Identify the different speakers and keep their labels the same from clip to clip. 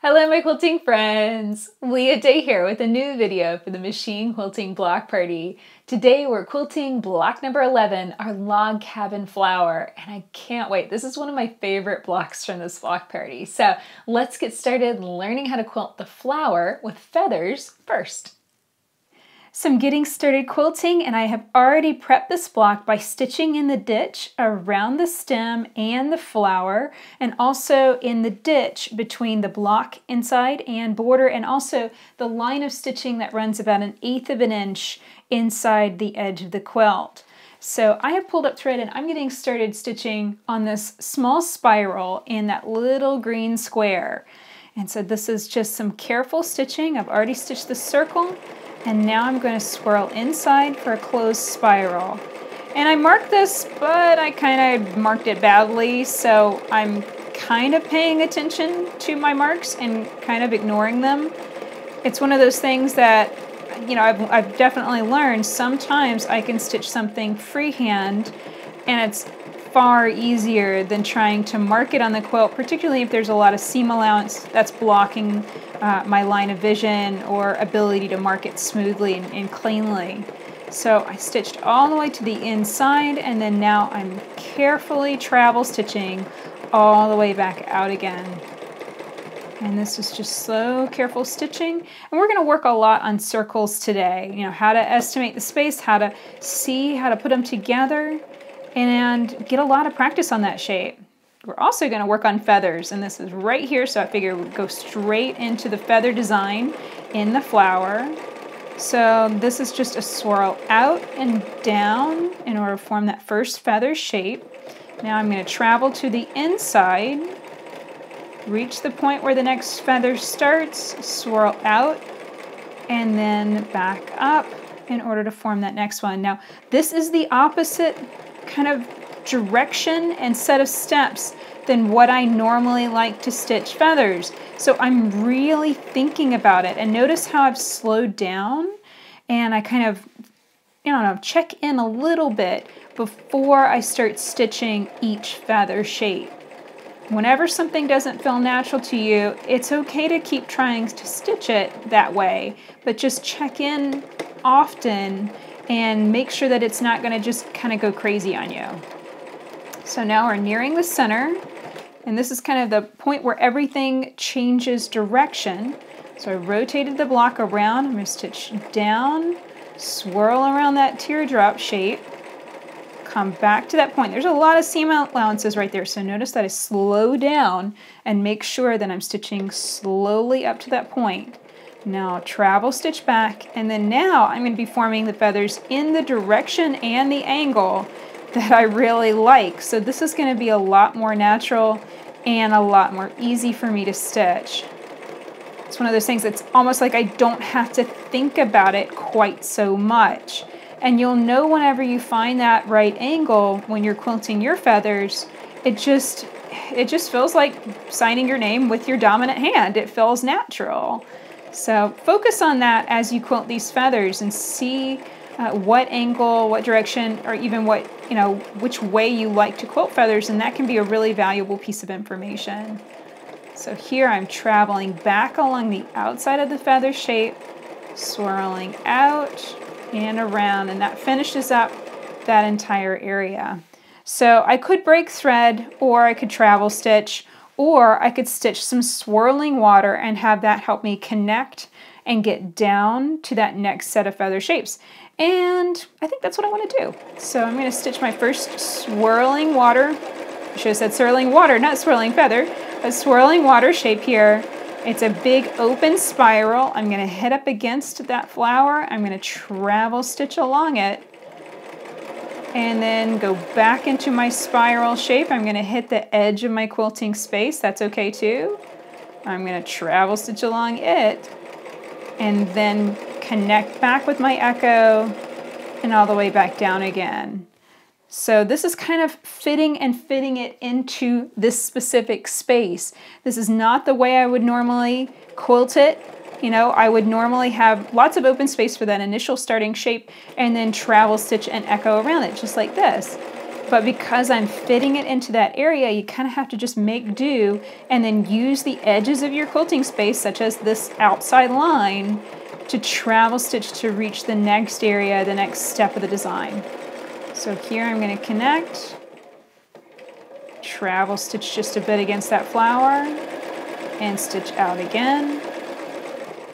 Speaker 1: Hello my quilting friends! Leah Day here with a new video for the Machine Quilting Block Party. Today we're quilting block number 11, our log cabin flower, and I can't wait. This is one of my favorite blocks from this block party. So let's get started learning how to quilt the flower with feathers first. So I'm getting started quilting, and I have already prepped this block by stitching in the ditch around the stem and the flower, and also in the ditch between the block inside and border, and also the line of stitching that runs about 1/8 of an inch inside the edge of the quilt. So I have pulled up thread and I'm getting started stitching on this small spiral in that little green square. And so this is just some careful stitching. I've already stitched the circle. And now I'm going to swirl inside for a closed spiral. And I marked this, but I kind of marked it badly, so I'm kind of paying attention to my marks and kind of ignoring them. It's one of those things that, you know, I've definitely learned sometimes I can stitch something freehand, and it's far easier than trying to mark it on the quilt, particularly if there's a lot of seam allowance that's blocking my line of vision or ability to mark it smoothly and cleanly. So I stitched all the way to the inside, and then now I'm carefully travel stitching all the way back out again. And this is just slow, careful stitching. And we're going to work a lot on circles today. You know, how to estimate the space, how to see how to put them together, and get a lot of practice on that shape. We're also going to work on feathers, and this is right here, so I figure we'd go straight into the feather design in the flower. So this is just a swirl out and down in order to form that first feather shape. Now I'm going to travel to the inside, reach the point where the next feather starts, swirl out, and then back up in order to form that next one. Now this is the opposite kind of direction and set of steps than what I normally like to stitch feathers. So I'm really thinking about it, and notice how I've slowed down and I kind of, check in a little bit before I start stitching each feather shape. Whenever something doesn't feel natural to you, it's okay to keep trying to stitch it that way, but just check in often and make sure that it's not going to just kind of go crazy on you. So now we're nearing the center, and this is kind of the point where everything changes direction. So I rotated the block around. I'm going to stitch down, swirl around that teardrop shape, come back to that point. There's a lot of seam allowances right there, so notice that I slow down and make sure that I'm stitching slowly up to that point. Now travel stitch back, and then now I'm going to be forming the feathers in the direction and the angle that I really like. So this is going to be a lot more natural and a lot more easy for me to stitch. It's one of those things that's almost like I don't have to think about it quite so much. And you'll know whenever you find that right angle when you're quilting your feathers, it just feels like signing your name with your dominant hand. It feels natural. So focus on that as you quilt these feathers and see what angle, what direction, or even which way you like to quilt feathers, and that can be a really valuable piece of information. So here I'm traveling back along the outside of the feather shape, swirling out and around, and that finishes up that entire area. So I could break thread, or I could travel stitch, or I could stitch some swirling water and have that help me connect and get down to that next set of feather shapes. And I think that's what I want to do. So I'm going to stitch my first swirling water. I should have said swirling water, not swirling feather. A swirling water shape here. It's a big open spiral. I'm going to hit up against that flower. I'm going to travel stitch along it, and then go back into my spiral shape. I'm going to hit the edge of my quilting space. That's okay too. I'm going to travel stitch along it, and then connect back with my echo and all the way back down again. So this is kind of fitting it into this specific space. This is not the way I would normally quilt it. You know, I would normally have lots of open space for that initial starting shape and then travel stitch and echo around it, just like this. But because I'm fitting it into that area, you kind of have to just make do and then use the edges of your quilting space, such as this outside line, to travel stitch to reach the next area, the next step of the design. So here I'm going to connect, travel stitch just a bit against that flower, and stitch out again.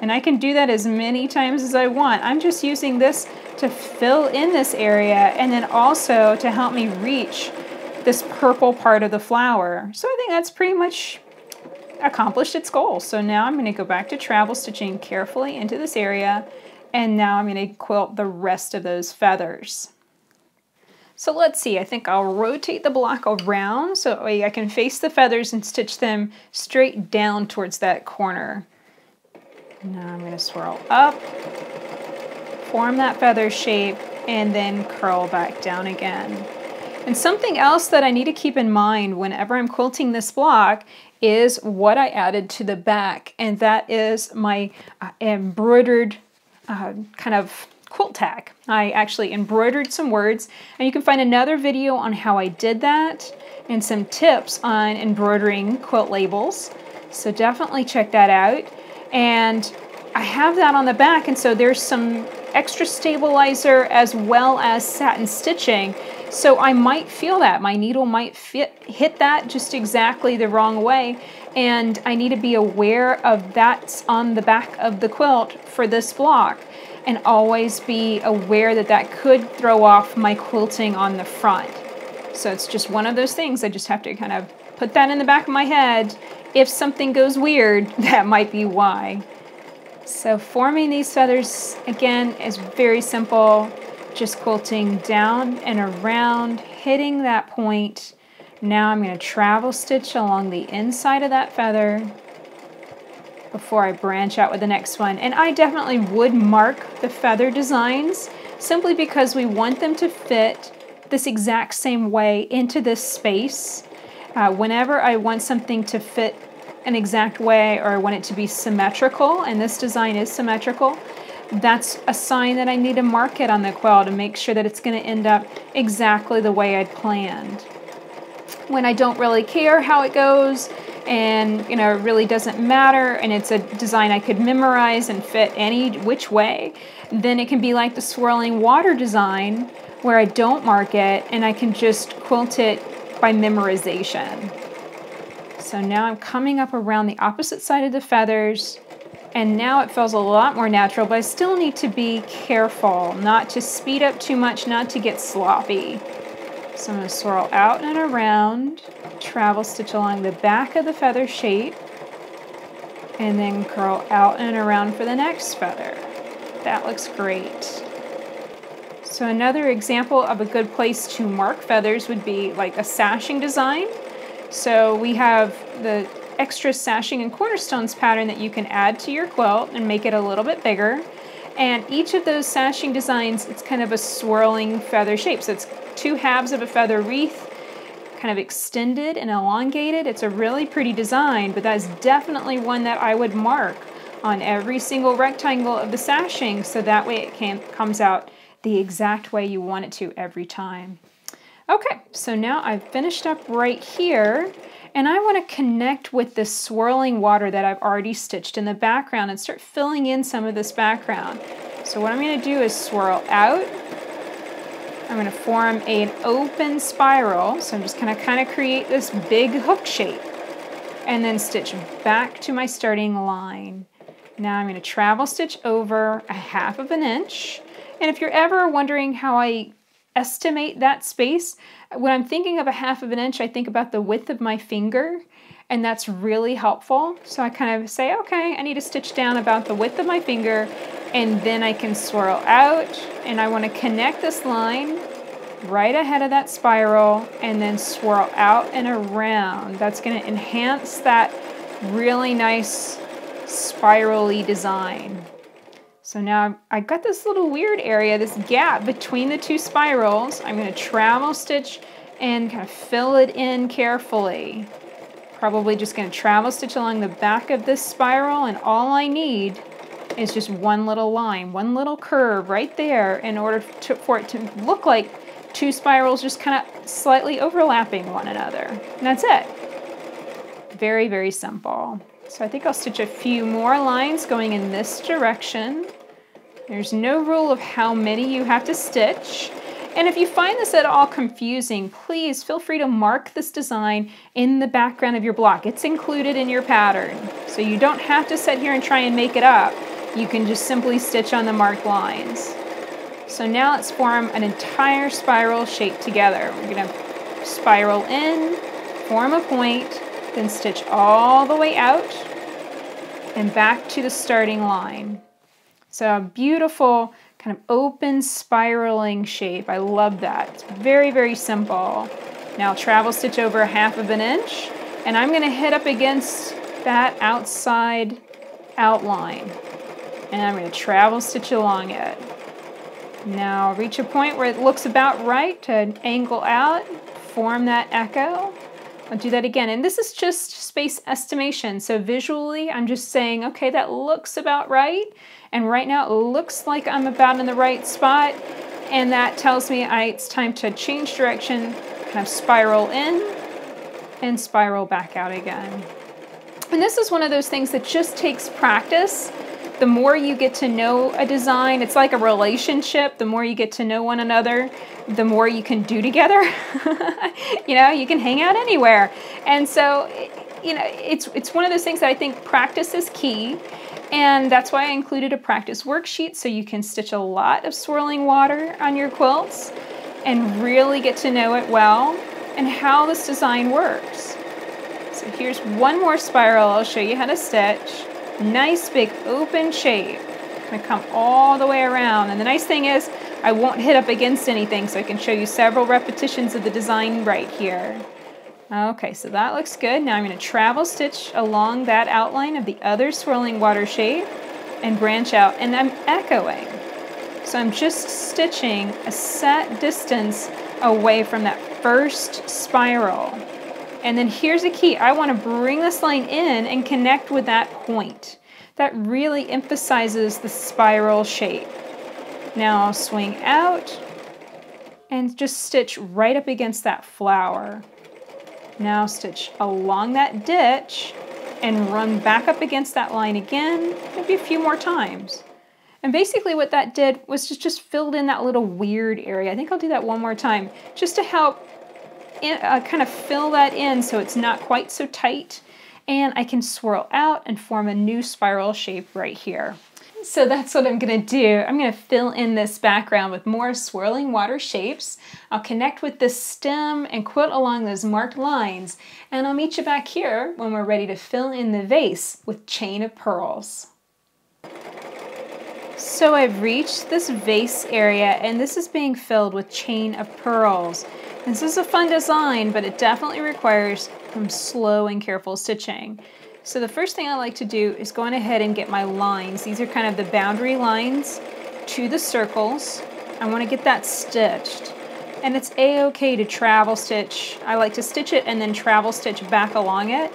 Speaker 1: And I can do that as many times as I want. I'm just using this to fill in this area and then also to help me reach this purple part of the flower. So I think that's pretty much accomplished its goal. So now I'm going to go back to travel stitching carefully into this area, and now I'm going to quilt the rest of those feathers. So let's see, I think I'll rotate the block around so that way I can face the feathers and stitch them straight down towards that corner. Now I'm going to swirl up, form that feather shape, and then curl back down again. And something else that I need to keep in mind whenever I'm quilting this block is what I added to the back, and that is my embroidered kind of quilt tag. I actually embroidered some words, and you can find another video on how I did that and some tips on embroidering quilt labels. So definitely check that out. And I have that on the back, and so there's some extra stabilizer as well as satin stitching. So I might feel that my needle might hit that just exactly the wrong way, and I need to be aware of that's on the back of the quilt for this block, and always be aware that that could throw off my quilting on the front. So it's just one of those things. I just have to kind of put that in the back of my head. If something goes weird, that might be why. So forming these feathers, again, is very simple. Just quilting down and around, hitting that point. Now I'm going to travel stitch along the inside of that feather before I branch out with the next one. And I definitely would mark the feather designs simply because we want them to fit this exact same way into this space. Whenever I want something to fit an exact way, or I want it to be symmetrical, and this design is symmetrical, that's a sign that I need to mark it on the quilt to make sure that it's going to end up exactly the way I'd planned. When I don't really care how it goes, and it really doesn't matter, and it's a design I could memorize and fit any which way, then it can be like the swirling water design where I don't mark it and I can just quilt it by memorization. So now I'm coming up around the opposite side of the feathers, and now it feels a lot more natural, but I still need to be careful not to speed up too much, not to get sloppy. So I'm going to swirl out and around, travel stitch along the back of the feather shape, and then curl out and around for the next feather. That looks great. So another example of a good place to mark feathers would be like a sashing design. So we have the extra sashing and cornerstones pattern that you can add to your quilt and make it a little bit bigger. And each of those sashing designs, it's kind of a swirling feather shape. So it's two halves of a feather wreath, kind of extended and elongated. It's a really pretty design, but that's definitely one that I would mark on every single rectangle of the sashing, so that way it comes out the exact way you want it to every time. Okay, so now I've finished up right here, and I want to connect with this swirling water that I've already stitched in the background and start filling in some of this background. So what I'm going to do is swirl out. I'm going to form an open spiral, so I'm just going to kind of create this big hook shape, and then stitch back to my starting line. Now I'm going to travel stitch over 1/2 inch, and if you're ever wondering how I estimate that space, when I'm thinking of 1/2 inch, I think about the width of my finger, and that's really helpful. So I kind of say, okay, I need to stitch down about the width of my finger, and then I can swirl out, and I want to connect this line right ahead of that spiral, and then swirl out and around. That's going to enhance that really nice spirally design. So now I've got this little weird area, this gap between the two spirals. I'm going to travel stitch and kind of fill it in carefully. Probably just going to travel stitch along the back of this spiral, and all I need is just one little line, one little curve right there in order for it to look like 2 spirals just kind of slightly overlapping one another. And that's it. Very, very simple. So I think I'll stitch a few more lines going in this direction. There's no rule of how many you have to stitch. And if you find this at all confusing, please feel free to mark this design in the background of your block. It's included in your pattern. So you don't have to sit here and try and make it up. You can just simply stitch on the marked lines. So now let's form an entire spiral shape together. We're going to spiral in, form a point, then stitch all the way out and back to the starting line. So a beautiful kind of open spiraling shape. I love that. It's very, very simple. Now travel stitch over 1/2 inch, and I'm going to hit up against that outside outline. And I'm going to travel stitch along it. Now reach a point where it looks about right to angle out, form that echo. I'll do that again, and this is just space estimation. So visually, I'm just saying, okay, that looks about right. And right now it looks like I'm about in the right spot. And that tells me it's time to change direction, kind of spiral in and spiral back out again. And this is one of those things that just takes practice. The more you get to know a design, it's like a relationship. The more you get to know one another, the more you can do together. You know, you can hang out anywhere. And so, you know, it's one of those things that I think practice is key. And that's why I included a practice worksheet so you can stitch a lot of swirling water on your quilts and really get to know it well and how this design works. So here's one more spiral I'll show you how to stitch. Nice big open shape. I'm going to come all the way around. And the nice thing is I won't hit up against anything, so I can show you several repetitions of the design right here. Okay, so that looks good. Now I'm going to travel stitch along that outline of the other swirling water shape and branch out, and I'm echoing. So I'm just stitching a set distance away from that first spiral. And then here's the key. I want to bring this line in and connect with that point. That really emphasizes the spiral shape. Now I'll swing out and just stitch right up against that flower. Now stitch along that ditch and run back up against that line again, maybe a few more times. And basically what that did was just filled in that little weird area. I think I'll do that one more time just to help kind of fill that in so it's not quite so tight, and I can swirl out and form a new spiral shape right here. So that's what I'm going to do. I'm going to fill in this background with more swirling water shapes. I'll connect with the stem and quilt along those marked lines, and I'll meet you back here when we're ready to fill in the vase with chain of pearls. So I've reached this vase area, and this is being filled with chain of pearls. This is a fun design, but it definitely requires some slow and careful stitching. So the first thing I like to do is go on ahead and get my lines. These are kind of the boundary lines to the circles. I want to get that stitched. And it's a-okay to travel stitch. I like to stitch it and then travel stitch back along it.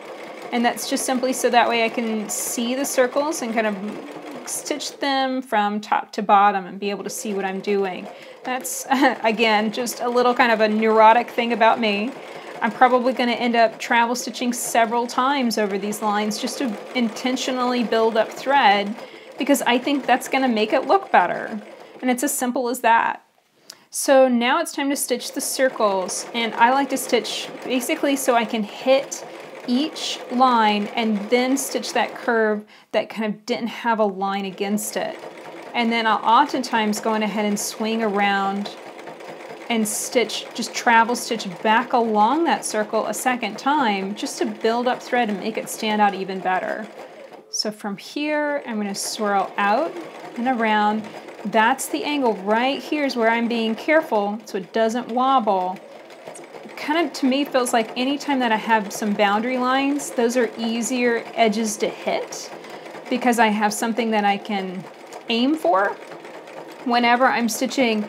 Speaker 1: And that's just simply so that way I can see the circles and kind of stitch them from top to bottom and be able to see what I'm doing. That's, again, just a little kind of a neurotic thing about me. I'm probably going to end up travel stitching several times over these lines just to intentionally build up thread, because I think that's going to make it look better. And it's as simple as that. So now it's time to stitch the circles, and I like to stitch basically so I can hit each line and then stitch that curve that kind of didn't have a line against it. And then I'll oftentimes go on ahead and swing around and stitch, just travel stitch back along that circle a second time just to build up thread and make it stand out even better. So from here, I'm going to swirl out and around. That's the angle right here is where I'm being careful so it doesn't wobble. It kind of, to me, feels like anytime that I have some boundary lines, those are easier edges to hit because I have something that I can aim for. Whenever I'm stitching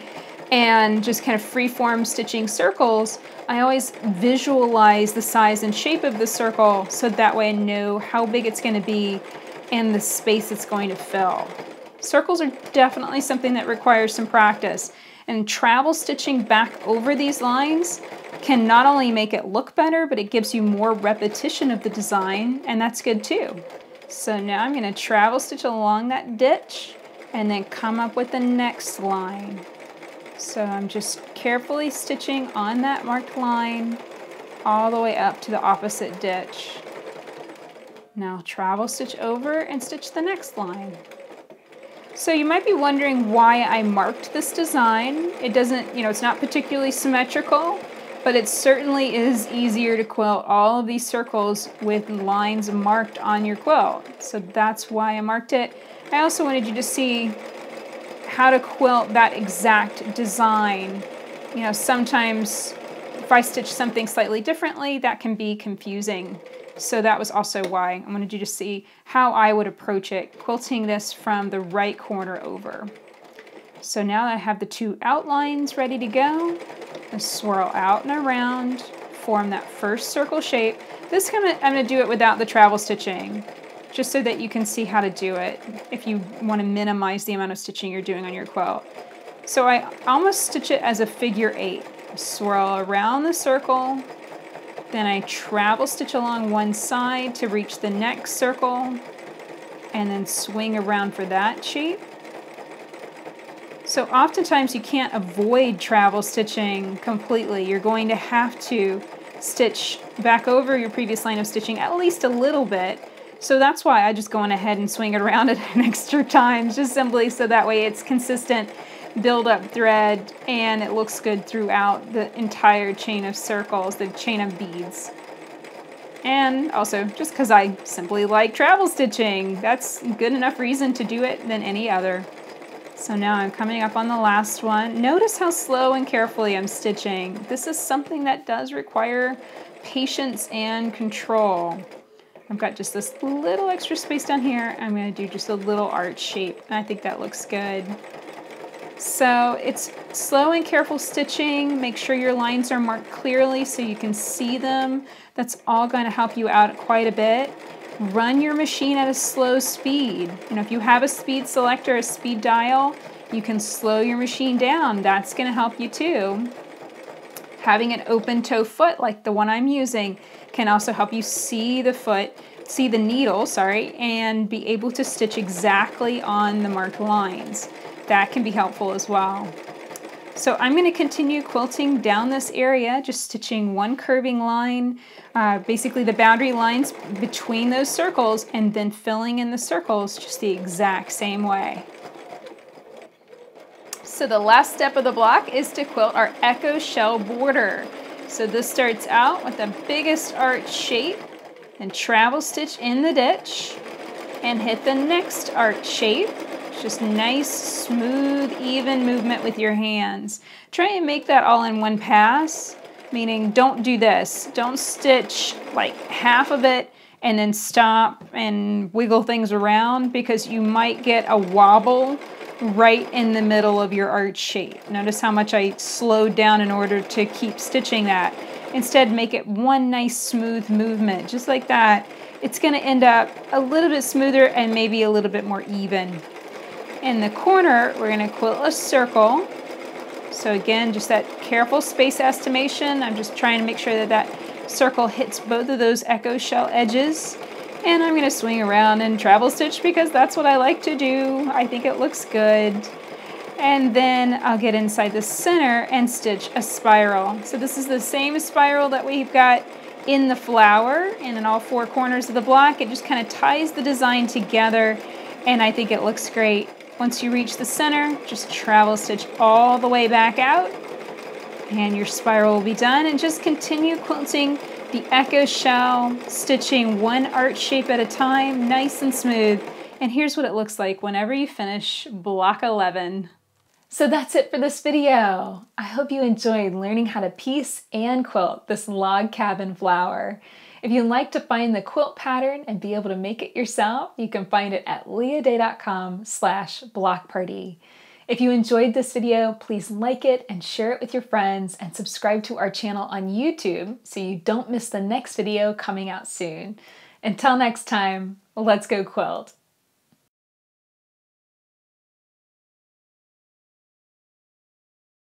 Speaker 1: and just kind of free-form stitching circles, I always visualize the size and shape of the circle so that way I know how big it's going to be and the space it's going to fill. Circles are definitely something that requires some practice.
Speaker 2: And travel stitching back over these lines can not only make it look better, but it gives you more repetition of the design, and that's good too. So now I'm going to travel stitch along that ditch and then come up with the next line. So I'm just carefully stitching on that marked line all the way up to the opposite ditch. Now travel stitch over and stitch the next line. So you might be wondering why I marked this design. It doesn't, it's not particularly symmetrical, but it certainly is easier to quilt all of these circles with lines marked on your quilt. So that's why I marked it. I also wanted you to see how to quilt that exact design. Sometimes if I stitch something slightly differently, that can be confusing. So that was also why I wanted you to see how I would approach it, quilting this from the right corner over. So now that I have the two outlines ready to go, I swirl out and around, form that first circle shape. This I'm going to do it without the travel stitching, just so that you can see how to do it if you want to minimize the amount of stitching you're doing on your quilt. So I almost stitch it as a figure 8. I swirl around the circle, then I travel stitch along one side to reach the next circle, and then swing around for that shape. So oftentimes you can't avoid travel stitching completely. You're going to have to stitch back over your previous line of stitching at least a little bit. So that's why I just go on ahead and swing it around it an extra time, just simply so that way it's consistent build up thread and it looks good throughout the entire chain of circles, the chain of beads. And also just because I simply like travel stitching, that's good enough reason to do it than any other. So now I'm coming up on the last one. Notice how slow and carefully I'm stitching. This is something that does require patience and control. I've got just this little extra space down here. I'm going to do just a little arch shape, and I think that looks good. So it's slow and careful stitching. Make sure your lines are marked clearly so you can see them. That's all going to help you out quite a bit. Run your machine at a slow speed. If you have a speed selector, a speed dial, you can slow your machine down. That's going to help you too. Having an open toe foot like the one I'm using can also help you see the needle, and be able to stitch exactly on the marked lines. That can be helpful as well. So I'm going to continue quilting down this area, just stitching one curving line, basically the boundary lines between those circles, and then filling in the circles just the exact same way. So the last step of the block is to quilt our echo shell border. So this starts out with the biggest arch shape, and travel stitch in the ditch, and hit the next arch shape. Just nice, smooth, even movement with your hands. Try and make that all in one pass, meaning don't do this. Don't stitch like half of it and then stop and wiggle things around, because you might get a wobble right in the middle of your arch shape. Notice how much I slowed down in order to keep stitching that. Instead, make it one nice smooth movement, just like that. It's going to end up a little bit smoother and maybe a little bit more even. In the corner, we're going to quilt a circle. So again, just that careful space estimation. I'm just trying to make sure that that circle hits both of those echo shell edges. And I'm going to swing around and travel stitch because that's what I like to do. I think it looks good. And then I'll get inside the center and stitch a spiral. So this is the same spiral that we've got in the flower and in all four corners of the block. It just kind of ties the design together, and I think it looks great. Once you reach the center, just travel stitch all the way back out, and your spiral will be done. And just continue quilting the echo shell, stitching one arch shape at a time, nice and smooth. And here's what it looks like whenever you finish block 11.
Speaker 1: So that's it for this video. I hope you enjoyed learning how to piece and quilt this log cabin flower. If you'd like to find the quilt pattern and be able to make it yourself, you can find it at leahday.com/blockparty. If you enjoyed this video, please like it and share it with your friends, and subscribe to our channel on YouTube so you don't miss the next video coming out soon. Until next time, let's go quilt.